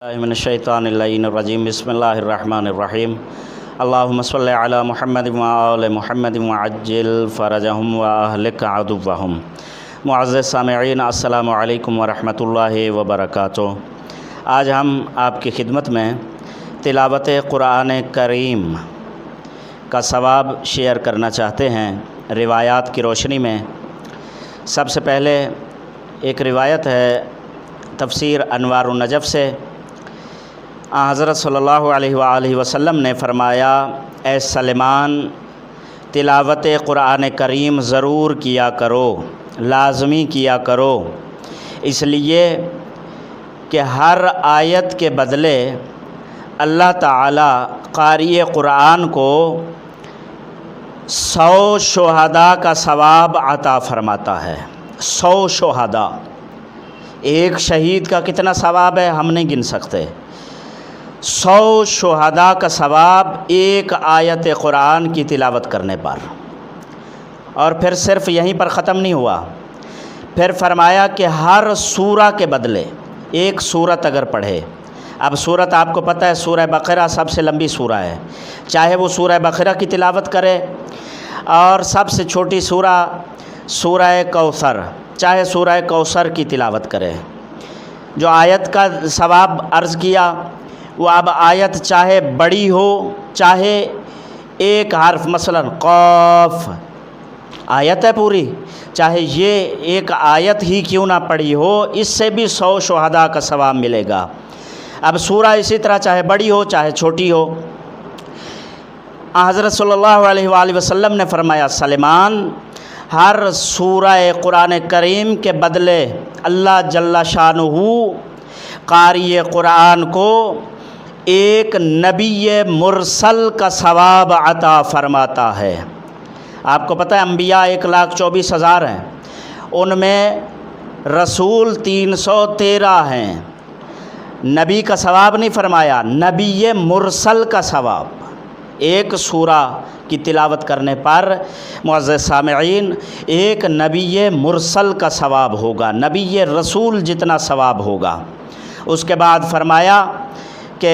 मिनश्शैतानिर्रजीम बिस्मिल्लाहिर्रहमानिर्रहीम अल्लाहुम्मा सल्लि अला मुहम्मद व आले मुहम्मद व अज्जिल फरजहुम व अहलिक अदुव्वहुम। मुअज़्ज़ज़ सामिईन, अस्सलामु अलैकुम व रहमतुल्लाहि व बरकातुहू। आज हम आपकी खिदमत में तिलावत कुरान करीम का सवाब शेयर करना चाहते हैं रिवायात की रोशनी में। सबसे पहले एक रिवायत है तफसीर अनवारुन नजफ़ से। हज़रत सल्लल्लाहु अलैहि वसल्लम ने फरमाया, ए सलेमान, तिलावत कुरान करीम ज़रूर किया करो, लाज़मी किया करो, इसलिए कि हर आयत के बदले अल्लाह ताला क़ारी कुरान को 100 शुहदा का सवाब अता फ़रमाता है। 100 शुहदा, एक शहीद का कितना सवाब है हम नहीं गिन सकते। 100 शुहदा का सवाब एक आयत कुरान की तिलावत करने पर। और फिर सिर्फ़ यहीं पर ख़त्म नहीं हुआ, फिर फरमाया कि हर सूरा के बदले एक सूरत अगर पढ़े। अब सूरत आपको पता है, सूरह बकरा सबसे लंबी सूरा है, चाहे वो सूरह बकरा की तिलावत करे, और सबसे छोटी सूरा सूरह कौसर, चाहे सूरह कौसर की तिलावत करे। जो आयत का सवाब अर्ज़ किया वो अब आयत चाहे बड़ी हो चाहे एक हर्फ, मसलन क़ाफ़ आयत है पूरी, चाहे ये एक आयत ही क्यों ना पढ़ी हो, इससे भी 100 शुहदा का सवाब मिलेगा। अब सूरा इसी तरह चाहे बड़ी हो चाहे छोटी हो। हज़रत सल्लल्लाहु अलैहि वसल्लम ने फरमाया, सलेमान, हर सूरह कुरान करीम के बदले अल्लाह जल्ला शानुहु क़ारी कुरान को एक नबी मुरसल का सवाब अता फ़रमाता है। आपको पता है अम्बिया 1,24,000 हैं, उनमें रसूल 313 हैं। नबी का सवाब नहीं फरमाया, नबी मुरसल का सवाब। एक सूरा की तिलावत करने पर मुअज़्ज़ज़ सामिईन एक नबी मुरसल का सवाब होगा, नबी रसूल जितना सवाब होगा। उसके बाद फरमाया कि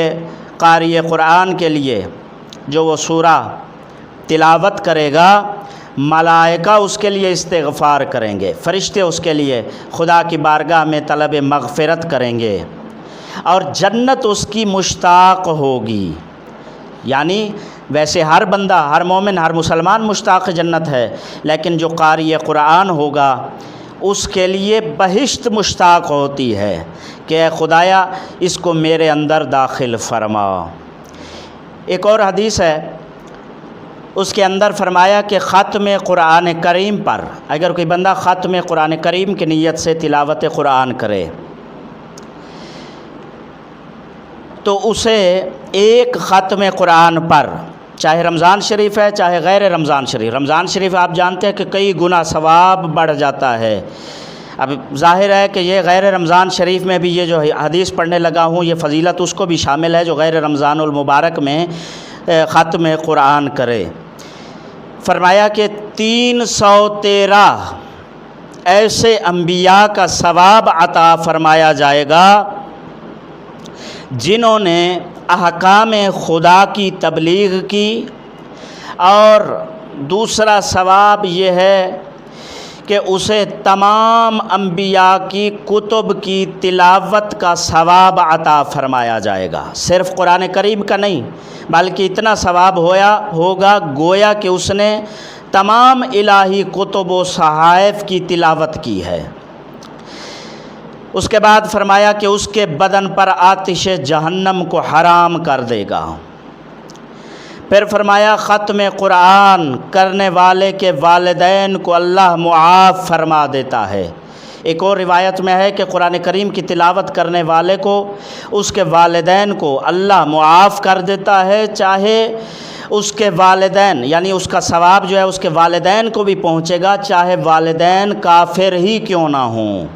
क़ारी कुरान के लिए जो वो सूरा तिलावत करेगा, मलाइका उसके लिए इस्तिग़फ़ार करेंगे, फ़रिश्ते उसके लिए खुदा की बारगाह में तलब मग़फ़िरत करेंगे, और जन्नत उसकी मुश्ताक़ होगी। यानी वैसे हर बंदा, हर मोमिन, हर मुसलमान मुश्ताक़ जन्नत है, लेकिन जो क़ारी कुरान होगा उसके लिए बहिश्त मुश्ताक़ होती है कि ऐ खुदाया इसको मेरे अंदर दाखिल फरमा। एक और हदीस है, उसके अंदर फरमाया कि ख़त्म कुरान करीम पर अगर कोई बंदा ख़त्म कुरान करीम की नीयत से तिलावत कुरान करे तो उसे एक ख़त्म कुरान पर, चाहे रमज़ान शरीफ है चाहे गैर रमज़ान शरीफ, रमज़ान शरीफ आप जानते हैं कि कई गुना सवाब बढ़ जाता है। अब ज़ाहिर है कि ये गैर रमज़ान शरीफ में भी ये जो हदीस पढ़ने लगा हूँ, ये फ़जीलत उसको भी शामिल है जो गैर रमज़ानुल मुबारक में ख़त्म कुरान करे। फरमाया कि 313 ऐसे अम्बिया का सवाब अता फ़रमाया जाएगा जिन्होंने अहकाम खुदा की तबलीग की। और दूसरा सवाब ये है कि उसे तमाम अम्बिया की कुतुब की तिलावत का सवाब अता फ़रमाया जाएगा। सिर्फ़ कुरान करीम का नहीं, बल्कि इतना सवाब होगा गोया कि उसने तमाम इलाही कुतुब व सहाइफ़ की तिलावत की है। उसके बाद फरमाया कि उसके बदन पर आतिश जहन्नम को हराम कर देगा। फिर फरमाया ख़त्म कुरान करने वाले के वालिदैन को अल्लाह मुआफ़ फरमा देता है। एक और रिवायत में है कि कुरान करीम की तिलावत करने वाले को उसके वालिदैन को अल्लाह मुआफ़ कर देता है, चाहे उसके वालिदैन यानी उसका सवाब जो है उसके वालिदैन को भी पहुँचेगा, चाहे वालिदैन काफिर ही क्यों ना हों।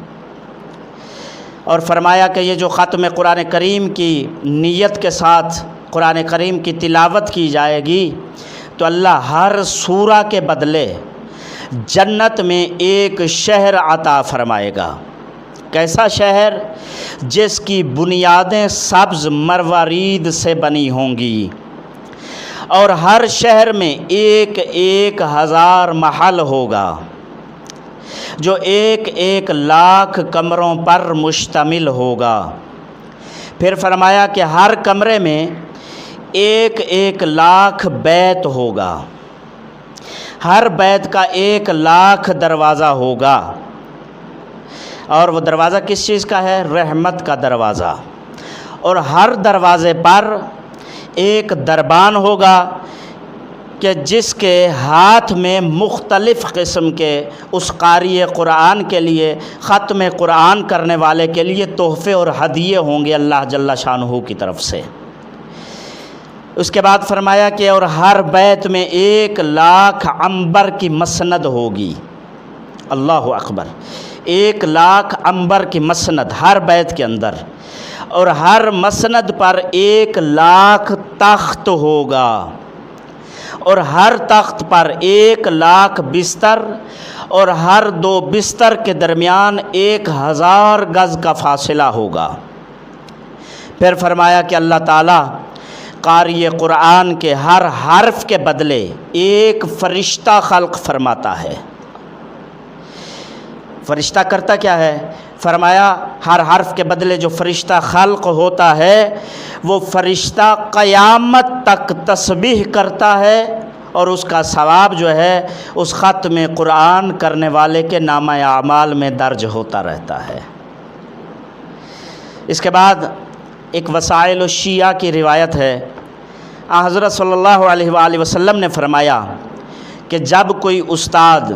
और फरमाया कि ये जो ख़त्म कुरान करीम की नीयत के साथ कुरान करीम की तिलावत की जाएगी तो अल्लाह हर सूरा के बदले जन्नत में एक शहर अता फ़रमाएगा। کیسا شہر؟ جس کی بنیادیں سبز مروارید سے بنی ہوں گی، اور ہر شہر میں 1,000 محل ہوگا جو 1,00,000 کمروں پر مشتمل ہوگا۔ پھر فرمایا کہ ہر کمرے میں 1,00,000 بیت ہوگا، ہر بیت کا 1,00,000 دروازہ ہوگا، اور وہ دروازہ کس چیز کا ہے؟ رحمت کا دروازہ، اور ہر دروازے پر ایک دربان ہوگا کہ جس کے ہاتھ میں مختلف قسم کے اس قاری قرآن کے لیے، ختم قرآن کرنے والے کے لیے تحفے اور ہدیے ہوں گے اللہ جل شانہ کی طرف سے۔ اس کے بعد فرمایا کہ اور ہر بیت میں 1,00,000 عنبر کی مسند ہوگی۔ اللہ اکبر! 1,00,000 عنبر کی مسند ہر بیت کے اندر، اور ہر مسند پر 1,00,000 تخت ہوگا، اور ہر تخت پر 1,00,000 بستر، اور ہر 2 بستر کے درمیان 1,000 گز کا فاصلہ ہوگا۔ پھر فرمایا کہ اللہ تعالیٰ قاری قرآن کے ہر حرف کے بدلے ایک فرشتہ خلق فرماتا ہے۔ فرشتہ کرتا کیا ہے؟ فرمایا ہر حرف کے بدلے جو فرشتہ خلق ہوتا ہے وہ فرشتہ قیامت تک تسبیح کرتا ہے، اور اس کا ثواب جو ہے اس ختم قرآن کرنے والے کے نامہ اعمال میں درج ہوتا رہتا ہے۔ اس کے بعد ایک وسائل الشیعہ کی روایت ہے، حضرت صلی اللہ علیہ وآلہ وسلم نے فرمایا کہ جب کوئی استاد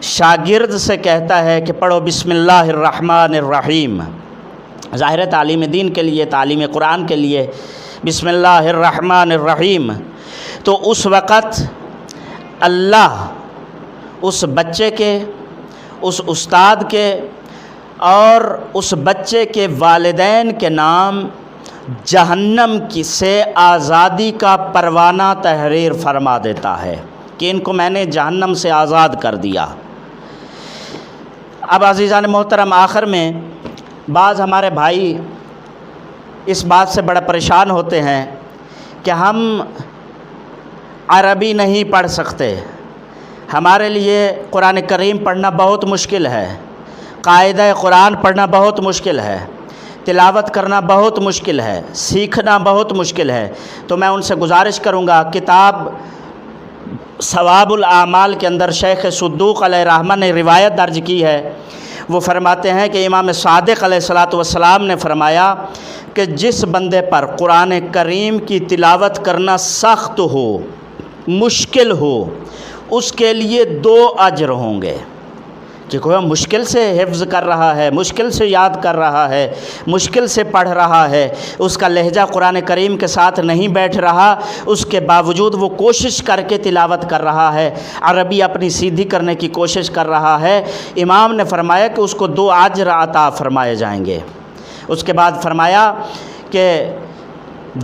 شاگرد سے کہتا ہے کہ پڑھو بسم اللہ الرحمن الرحیم، ظاہر تعلیم دین کے لیے، تعلیم قرآن کے لیے بسم اللہ الرحمن الرحیم، تو اس وقت اللہ اس بچے کے، اس استاد کے اور اس بچے کے والدین کے نام جہنم کی سے آزادی کا پروانہ تحریر فرما دیتا ہے کہ ان کو میں نے جہنم سے آزاد کر دیا۔ اب عزیزان محترم، آخر میں بعض ہمارے بھائی اس بات سے بڑا پریشان ہوتے ہیں کہ ہم عربی نہیں پڑھ سکتے، ہمارے لیے قرآن کریم پڑھنا بہت مشکل ہے، قاعدہ قرآن پڑھنا بہت مشکل ہے، تلاوت کرنا بہت مشکل ہے، سیکھنا بہت مشکل ہے۔ تو میں ان سے گزارش کروں گا، کتاب ثواب الاعمال کے اندر شیخ صدوق علیہ رحمہ نے روایت درج کی ہے، وہ فرماتے ہیں کہ امام صادق علیہ الصلوۃ والسلام نے فرمایا کہ جس بندے پر قرآن کریم کی تلاوت کرنا سخت ہو، مشکل ہو، اس کے لیے 2 اجر ہوں گے، کہ کوئی مشکل سے حفظ کر رہا ہے، مشکل سے یاد کر رہا ہے، مشکل سے پڑھ رہا ہے، اس کا لہجہ قرآن کریم کے ساتھ نہیں بیٹھ رہا، اس کے باوجود وہ کوشش کر کے تلاوت کر رہا ہے، عربی اپنی سیدھی کرنے کی کوشش کر رہا ہے، امام نے فرمایا کہ اس کو 2 اجر عطا فرمائے جائیں گے۔ اس کے بعد فرمایا کہ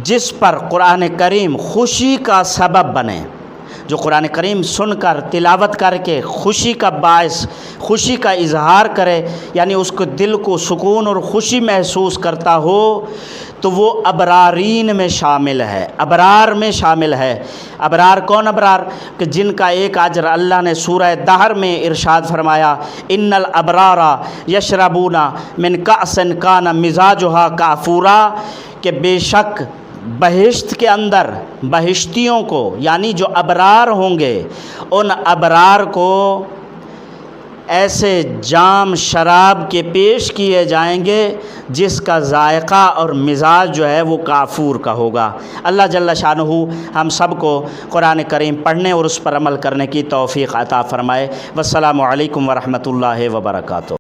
جس پر قرآن کریم خوشی کا سبب بنے، جو قرآن کریم سن کر تلاوت کر کے خوشی کا باعث، خوشی کا اظہار کرے، یعنی اس کو دل کو سکون اور خوشی محسوس کرتا ہو، تو وہ ابرارین میں شامل ہے، ابرار میں شامل ہے۔ ابرار کون ابرار؟ کہ جن کا 1 اجر اللہ نے سورہ دہر میں ارشاد فرمایا، ان الابرار یشربون من کأس کان مزاجھا کافورا، کہ بے شک بہشت کے اندر بہشتیوں کو، یعنی جو ابرار ہوں گے، ان ابرار کو ایسے جام شراب کے پیش کیے جائیں گے جس کا ذائقہ اور مزاج جو ہے وہ کافور کا ہوگا۔ اللہ جل شانہ ہم سب کو قرآن کریم پڑھنے اور اس پر عمل کرنے کی توفیق عطا فرمائے۔ والسلام علیکم ورحمۃ اللہ وبرکاتہ۔